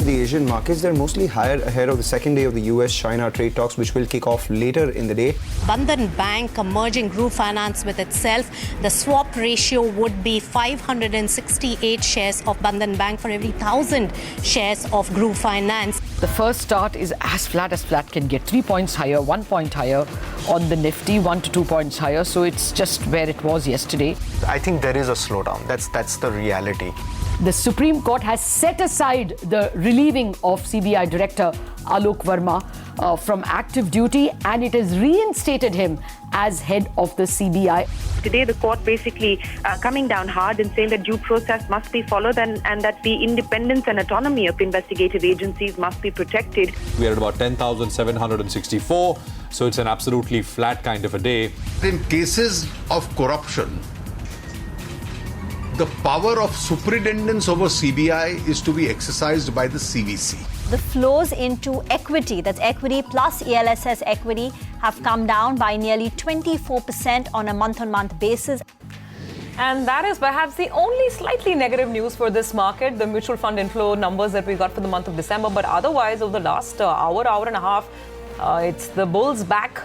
The Asian markets, they're mostly higher ahead of the second day of the US-China trade talks, which will kick off later in the day. Bandhan Bank merging group finance with itself. The swap ratio would be 568 shares of Bandhan Bank for every 1,000 shares of group finance. The first start is as flat can get. 3 points higher, 1 point higher on the Nifty, 1 to 2 points higher. So it's just where it was yesterday. I think there is a slowdown. That's the reality. The Supreme Court has set aside the relieving of CBI Director Alok Verma from active duty, and it has reinstated him as head of the CBI. Today, the court basically coming down hard and saying that due process must be followed and that the independence and autonomy of investigative agencies must be protected. We are at about 10,764, so it's an absolutely flat kind of a day. In cases of corruption, the power of superintendence over CBI is to be exercised by the CVC. The flows into equity, that's equity plus ELSS equity, have come down by nearly 24% on a month-on-month basis. And that is perhaps the only slightly negative news for this market, the mutual fund inflow numbers that we got for the month of December. But otherwise, over the last hour and a half, it's the bulls back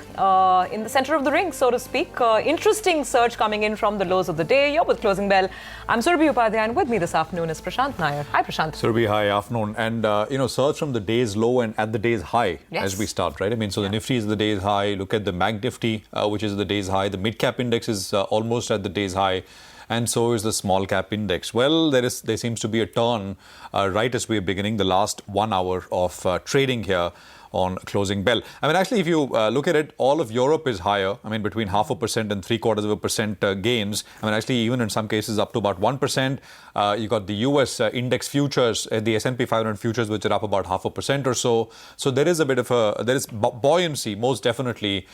in the center of the ring, so to speak. Interesting surge coming in from the lows of the day. You're with Closing Bell. I'm Surabhi Upadhyay, and with me this afternoon is Prashant Nair. Hi, Prashant. Surabhi, hi, afternoon. And, surge from the day's low and at the day's high as we start, right? I mean, so the Nifty is the day's high. Look at the Bank Nifty, which is the day's high. The mid-cap index is almost at the day's high. And so is the small cap index. Well, there seems to be a turn right as we're beginning the last 1 hour of trading here on Closing Bell. I mean, actually, if you look at it, all of Europe is higher. I mean, between 0.5% and 0.75% gains. I mean, actually, even in some cases up to about 1%. You got the US index futures, the S&P 500 futures, which are up about 0.5% or so. So there is a bit of buoyancy, most definitely,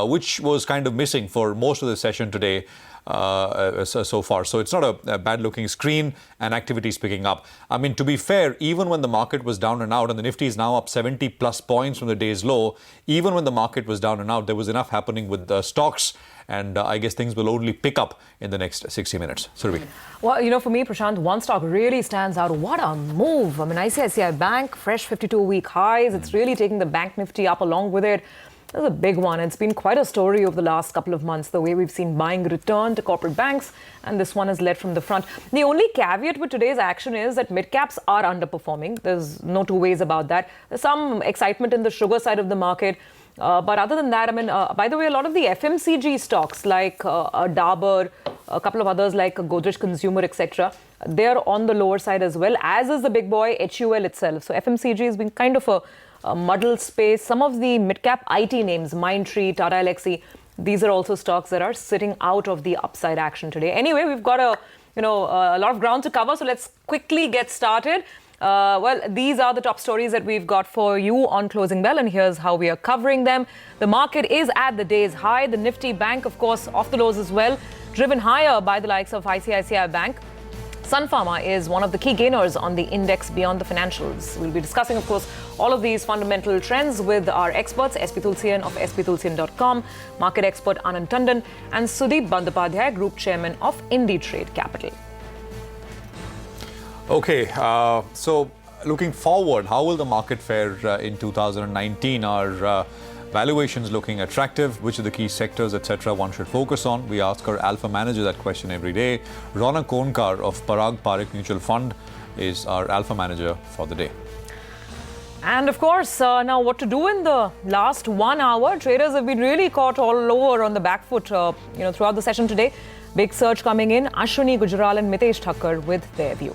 which was kind of missing for most of the session today. So far. So it's not a bad-looking screen, and activity is picking up. I mean, to be fair, even when the market was down and out, and the Nifty is now up 70-plus points from the day's low, even when the market was down and out, there was enough happening with the stocks, and I guess things will only pick up in the next 60 minutes. Surabhi. Well, for me, Prashant, one stock really stands out. What a move. I mean, ICICI Bank, fresh 52-week highs. It's really taking the Bank Nifty up along with it. That's a big one. It's been quite a story over the last couple of months, the way we've seen buying return to corporate banks, and this one has led from the front. The only caveat with today's action is that mid-caps are underperforming. There's no two ways about that. There's some excitement in the sugar side of the market. But other than that, I mean, by the way, a lot of the FMCG stocks like Dabur, a couple of others like Godrej Consumer, etc., they're on the lower side as well, as is the big boy HUL itself. So FMCG has been kind of a muddled space. Some of the mid-cap IT names, Mindtree, Tata Elxsi, these are also stocks that are sitting out of the upside action today. Anyway, we've got a lot of ground to cover, so let's quickly get started. Well, these are the top stories that we've got for you on Closing Bell, and here's how we are covering them. The market is at the day's high. The Nifty Bank, of course, off the lows as well, driven higher by the likes of ICICI Bank. Sun Pharma is one of the key gainers on the index beyond the financials. We'll be discussing, of course, all of these fundamental trends with our experts, SP Tulsian of sptulsian.com, market expert Anand Tandon, and Sudeep Bandyopadhyay, Group Chairman of IndiTrade Capital. Okay, so looking forward, how will the market fare in 2019? Are valuations looking attractive? Which are the key sectors, etc., one should focus on? We ask our alpha manager that question every day. Ronak Konkar of Parag Parekh Mutual Fund is our alpha manager for the day. And of course, now what to do in the last 1 hour? Traders have been really caught all over on the back foot, throughout the session today. Big surge coming in. Ashwani Gujral and Mitesh Thakkar with their view.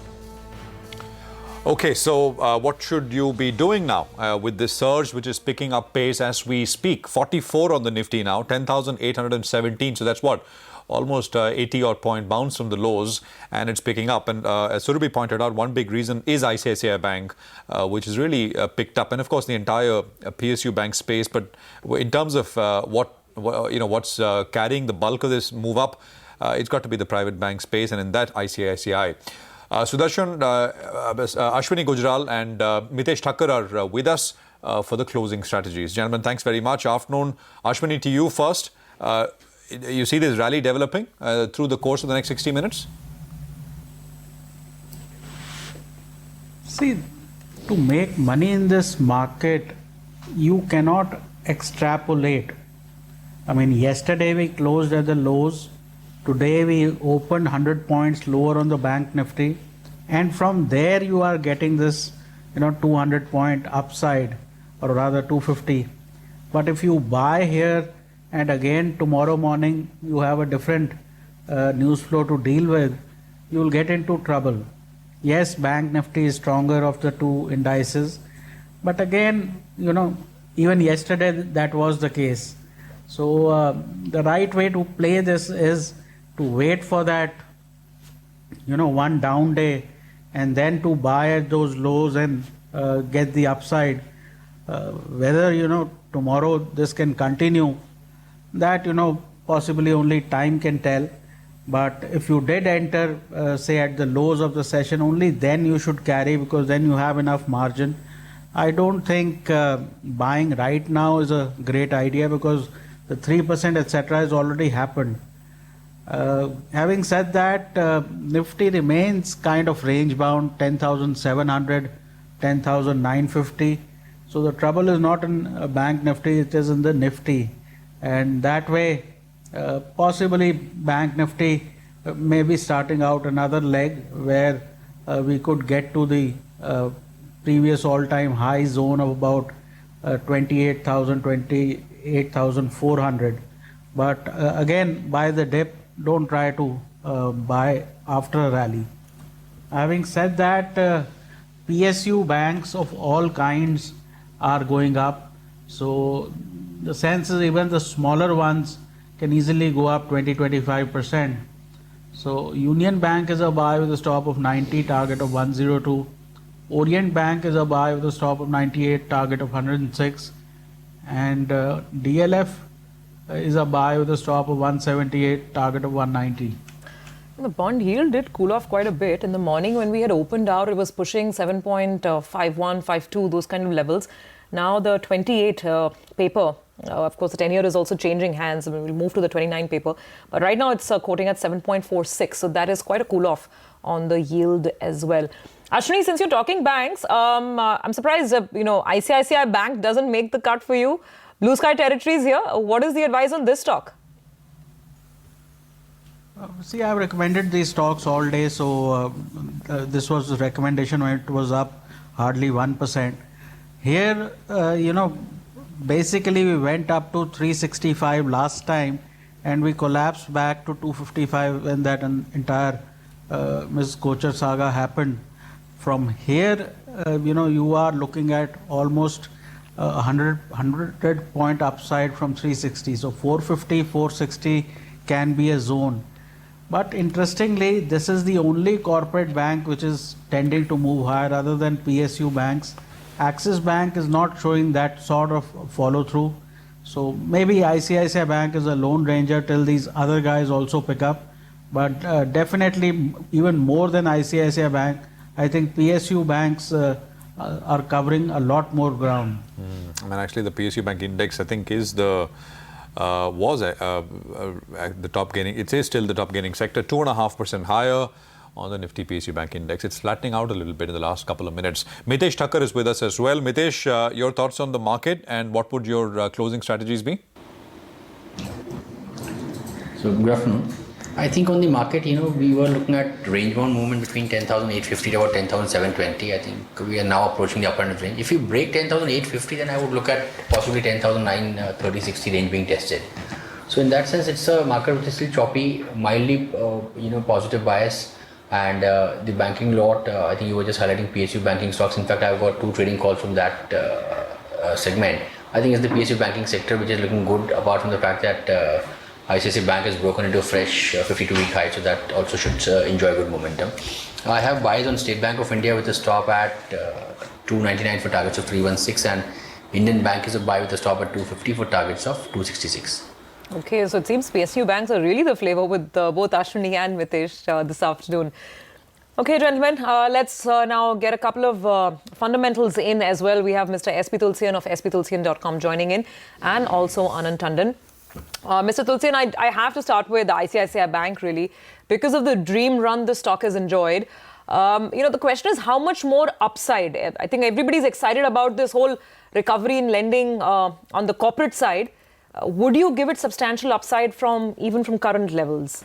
Okay, so what should you be doing now with this surge, which is picking up pace as we speak? 44 on the Nifty now, 10,817. So that's what? Almost 80-odd point bounce from the lows, and it's picking up. And as Surabhi pointed out, one big reason is ICICI Bank, which is really picked up. And of course, the entire PSU bank space. But in terms of what's carrying the bulk of this move up, it's got to be the private bank space, and in that, ICICI. Sudarshan, Ashwani Gujral and Mitesh Thakkar are with us for the closing strategies. Gentlemen, thanks very much. Afternoon. Ashwani, to you first. You see this rally developing through the course of the next 60 minutes? See, to make money in this market, you cannot extrapolate. I mean, yesterday we closed at the lows. Today we opened 100 points lower on the bank nifty. And from there you are getting this, 200 point upside, or rather 250. But if you buy here and again tomorrow morning you have a different news flow to deal with, you will get into trouble. Yes, bank nifty is stronger of the two indices, but again, even yesterday that was the case. So the right way to play this is to wait for that, one down day, and then to buy at those lows and get the upside. Whether, tomorrow this can continue, that, possibly only time can tell. But if you did enter, say at the lows of the session, only then you should carry, because then you have enough margin. I don't think buying right now is a great idea, because the 3% etc. has already happened. Having said that, Nifty remains kind of range bound, 10,700, 10,950. So the trouble is not in bank Nifty, it is in the Nifty. And that way, possibly bank Nifty may be starting out another leg where we could get to the previous all-time high zone of about 28,000, 28,400. But again, buy the dip, don't try to buy after a rally. Having said that, PSU banks of all kinds are going up. So the sense is even the smaller ones can easily go up 20-25%. So Union Bank is a buy with a stop of 90, target of 102. Orient Bank is a buy with a stop of 98, target of 106. And DLF is a buy with a stop of 178, target of 190. The bond yield did cool off quite a bit. In the morning when we had opened out, it was pushing 7.51, 52, those kind of levels. Now the 28 paper, of course the 10-year is also changing hands. We'll move to the 29 paper. But right now it's quoting at 7.46. So that is quite a cool off on the yield as well. Ashwani, since you're talking banks, I'm surprised, ICICI Bank doesn't make the cut for you. Blue sky territories here. What is the advice on this stock? See, I've recommended these stocks all day. So this was the recommendation when it was up hardly 1%. Here, basically we went up to 365 last time and we collapsed back to 255 when that entire Ms. Kochar saga happened. From here, you are looking at almost 100 point upside from 360. So 450, 460 can be a zone. But interestingly, this is the only corporate bank which is tending to move higher other than PSU banks. Axis Bank is not showing that sort of follow through. So maybe ICICI Bank is a lone ranger till these other guys also pick up. But definitely even more than ICICI Bank, I think PSU banks are covering a lot more ground. Actually, the PSU Bank index, I think, is the was the top gaining. It is still the top gaining sector, 2.5% higher on the Nifty PSU Bank index. It's flattening out a little bit in the last couple of minutes. Mitesh Thakkar is with us as well. Mitesh, your thoughts on the market and what would your closing strategies be? So good afternoon. I think on the market, we were looking at range-bound movement between 10,850 to about 10,720. I think we are now approaching the upper end of the range. If you break 10,850, then I would look at possibly 10,930, 60 range being tested. So in that sense, it's a market which is still choppy, mildly, positive bias. And the banking lot, I think you were just highlighting PSU banking stocks. In fact, I've got 2 trading calls from that segment. I think it's the PSU banking sector which is looking good, apart from the fact that ICICI Bank has broken into a fresh 52-week high, so that also should enjoy good momentum. I have buys on State Bank of India with a stop at 299 for targets of 316, and Indian Bank is a buy with a stop at 250 for targets of 266. Okay, so it seems PSU banks are really the flavor with both Ashwani and Mitesh this afternoon. Okay, gentlemen, let's now get a couple of fundamentals in as well. We have Mr. SP Tulsian of sptulsian.com joining in, and also Anand Tandon. Mr. Tulsian, I have to start with ICICI Bank, really. Because of the dream run the stock has enjoyed, The question is how much more upside? I think everybody's excited about this whole recovery in lending on the corporate side. Would you give it substantial upside even from current levels?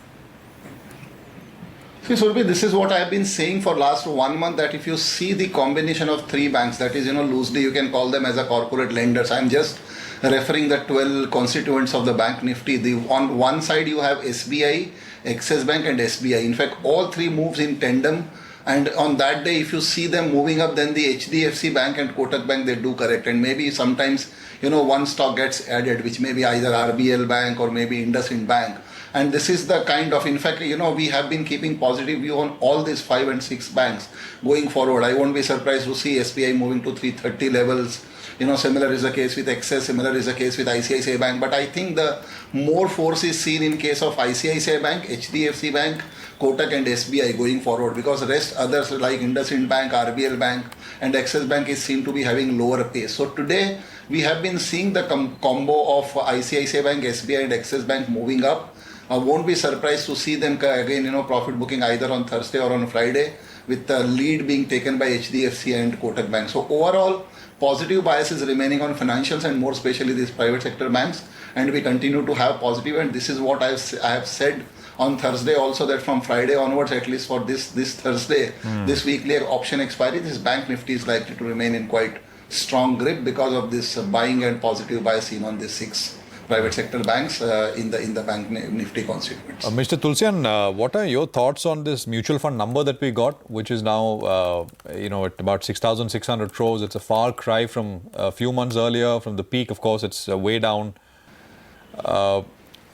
See, Surabhi, this is what I've been saying for last 1 month, that if you see the combination of 3 banks, that is, loosely you can call them as a corporate lenders. I'm just referring the 12 constituents of the Bank Nifty. On one side you have SBI, Axis Bank and SBI. In fact, all 3 moves in tandem. And on that day, if you see them moving up, then the HDFC Bank and Kotak Bank, they do correct. And maybe sometimes, one stock gets added, which may be either RBL Bank or maybe IndusInd Bank. And this is the kind of, in fact, we have been keeping positive view on all these 5 and 6 banks going forward. I won't be surprised to see SBI moving to 330 levels. Similar is the case with Axis, similar is the case with ICICI Bank. But I think the more force is seen in case of ICICI Bank, HDFC Bank, Kotak and SBI going forward, because rest others like IndusInd Bank, RBL Bank and Axis Bank is seen to be having lower pace. So today we have been seeing the combo of ICICI Bank, SBI and Axis Bank moving up. I won't be surprised to see them again, profit booking either on Thursday or on Friday, with the lead being taken by HDFC and Kotak Bank. So overall, positive bias is remaining on financials and more especially these private sector banks, and we continue to have positive. And this is what I have said on Thursday also, that from Friday onwards, at least for this Thursday, this weekly option expiry, this Bank Nifty is likely to remain in quite strong grip because of this buying and positive bias seen on these 6 private sector banks in the Bank Nifty constituents. Mr. Tulsian, what are your thoughts on this mutual fund number that we got, which is now, at about 6,600 crores? It's a far cry from a few months earlier. From the peak, of course, it's way down.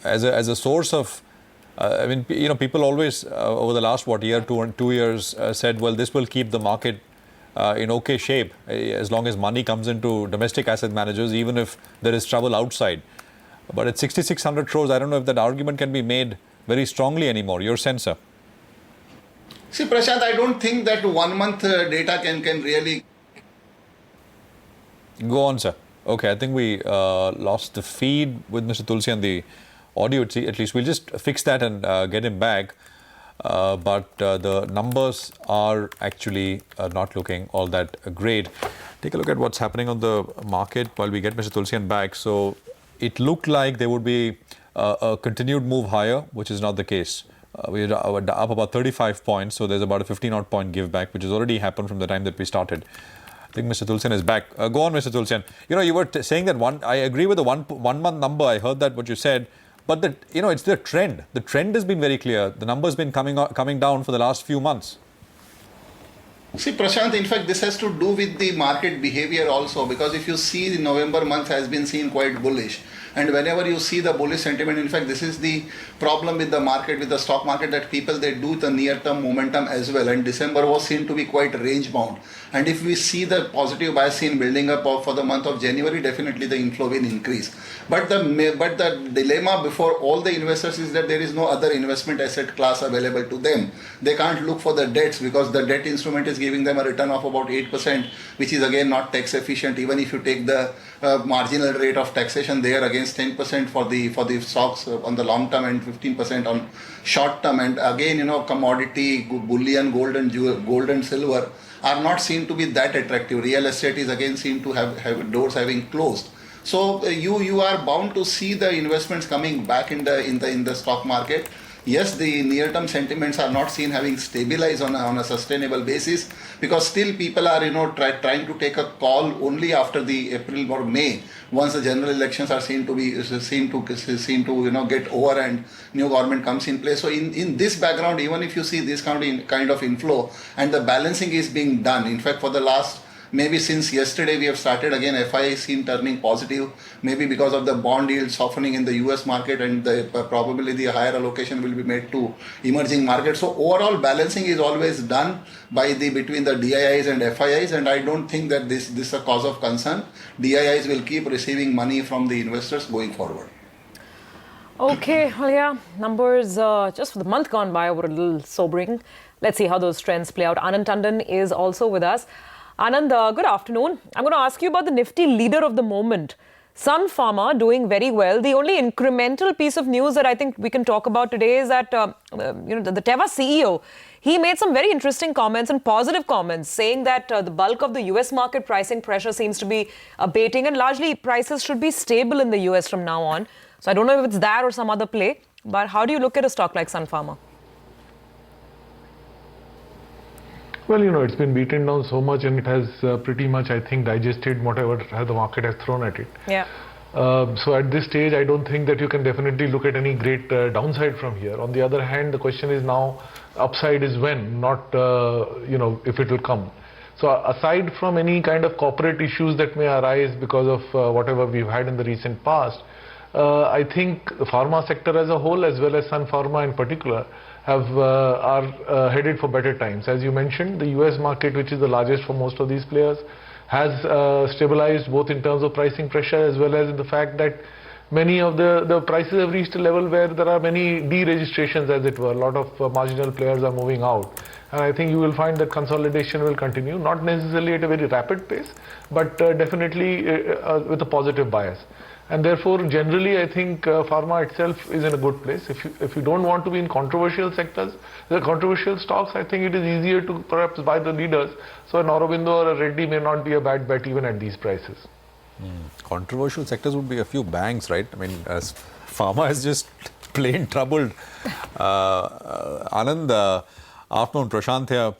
As a source of, people always over the last, 2 years said, well, this will keep the market in okay shape as long as money comes into domestic asset managers, even if there is trouble outside. But at 6,600 crores, I don't know if that argument can be made very strongly anymore. Your sense, sir? See, Prashant, I don't think that 1 month data can really... Go on, sir. Okay, I think we lost the feed with Mr. Tulsian, the audio at least. We'll just fix that and get him back. But the numbers are actually not looking all that great. Take a look at what's happening on the market while we get Mr. Tulsian back. So it looked like there would be a continued move higher, which is not the case. We're up about 35 points, so there's about a 15-odd point give back, which has already happened from the time that we started. I think Mr. Tulsian is back. Go on, Mr. Tulsian. You were saying that I agree with the one month number. I heard that what you said. But it's the trend. The trend has been very clear. The number's been coming down for the last few months. See, Prashant, in fact, this has to do with the market behavior also, because if you see the November month has been seen quite bullish. And whenever you see the bullish sentiment, in fact, this is the problem with the market, with the stock market, that people, they do the near-term momentum as well. And December was seen to be quite range-bound. And if we see the positive bias seen building up for the month of January, definitely the inflow will increase. But the dilemma before all the investors is that there is no other investment asset class available to them. They can't look for the debts, because the debt instrument is giving them a return of about 8%, which is again not tax efficient. Even if you take the marginal rate of taxation there against 10% for the stocks on the long term and 15% on short term, and again commodity, bullion, gold and silver are not seen to be that attractive. Real estate is again seen to have doors having closed. So you are bound to see the investments coming back in the stock market. Yes, the near-term sentiments are not seen having stabilized on a sustainable basis, because still people are trying to take a call only after the April or May, once the general elections are seen to get over and new government comes in place. So in this background, even if you see this kind of inflow and the balancing is being done, in fact for the last, maybe since yesterday we have started again FII seen turning positive, maybe because of the bond yield softening in the US market, and probably the higher allocation will be made to emerging markets. So overall balancing is always done between the DIIs and FIIs, and I don't think that this is a cause of concern. DIIs will keep receiving money from the investors going forward. Okay, well, yeah, numbers just for the month gone by were a little sobering. Let's see how those trends play out. Anand Tandon is also with us. Anand, good afternoon. I'm going to ask you about the Nifty leader of the moment. Sun Pharma doing very well. The only incremental piece of news that I think we can talk about today is that the Teva CEO, he made some very interesting comments and positive comments, saying that the bulk of the US market pricing pressure seems to be abating, and largely prices should be stable in the US from now on. So I don't know if it's that or some other play, but how do you look at a stock like Sun Pharma? Well, it's been beaten down so much, and it has pretty much, I think, digested whatever the market has thrown at it. Yeah. So at this stage, I don't think that you can definitely look at any great downside from here. On the other hand, the question is now, upside is when, not, if it will come. So aside from any kind of corporate issues that may arise because of whatever we've had in the recent past, I think the pharma sector as a whole, as well as Sun Pharma in particular, are headed for better times. As you mentioned, the US market, which is the largest for most of these players, has stabilized both in terms of pricing pressure as well as in the fact that many of the prices have reached a level where there are many deregistrations, as it were. A lot of marginal players are moving out. And I think you will find that consolidation will continue, not necessarily at a very rapid pace, but definitely with a positive bias. And therefore, generally, I think pharma itself is in a good place. If you don't want to be in controversial sectors, the controversial stocks, I think it is easier to perhaps buy the leaders. So an Aurobindo or a Reddy may not be a bad bet even at these prices. Controversial sectors would be a few banks, right? I mean, as pharma is just plain troubled. Anand, afternoon, Prashant here.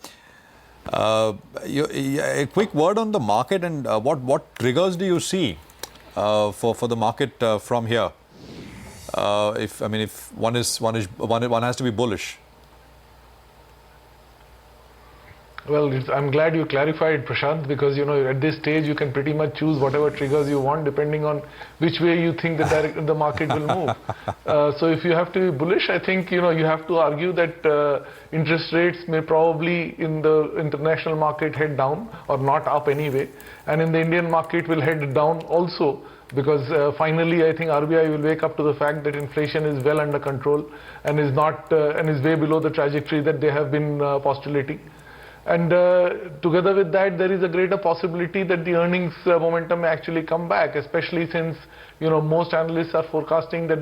A quick word on the market and what triggers do you see for the market from here? If one has to be bullish. Well, I'm glad you clarified, Prashant, because at this stage you can pretty much choose whatever triggers you want depending on which way you think the market will move. So if you have to be bullish, I think you have to argue that interest rates may probably in the international market head down or not up anyway, and in the Indian market will head down also. Because finally, I think RBI will wake up to the fact that inflation is well under control and is way below the trajectory that they have been postulating. And together with that, there is a greater possibility that the earnings momentum may actually come back, especially since most analysts are forecasting that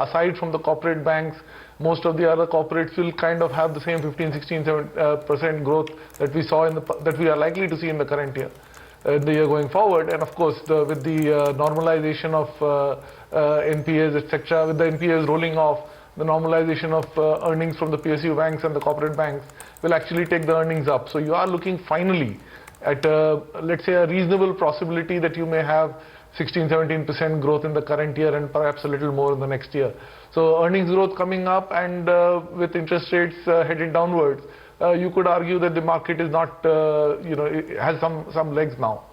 aside from the corporate banks, most of the other corporates will kind of have the same 15-16% growth that we saw that we are likely to see in the current year. The year going forward, and of course with the normalization of NPAs, etc., with the NPAs rolling off, the normalization of earnings from the PSU banks and the corporate banks will actually take the earnings up. So you are looking finally at let's say a reasonable possibility that you may have 16-17% growth in the current year and perhaps a little more in the next year. So earnings growth coming up, and with interest rates headed downwards, you could argue that the market is not, it has some legs now.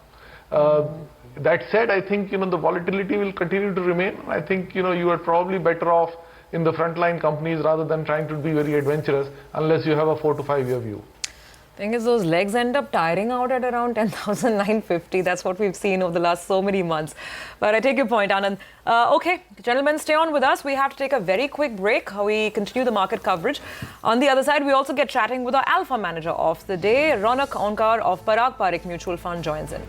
That said, I think, the volatility will continue to remain. I think, you are probably better off in the frontline companies rather than trying to be very adventurous unless you have a 4 to 5 year view. Thing is, those legs end up tiring out at around 10,950. That's what we've seen over the last so many months. But I take your point, Anand. Okay, gentlemen, stay on with us. We have to take a very quick break. We continue the market coverage. On the other side, we also get chatting with our alpha manager of the day, Ronak Onkar of Parag Parikh Mutual Fund joins in.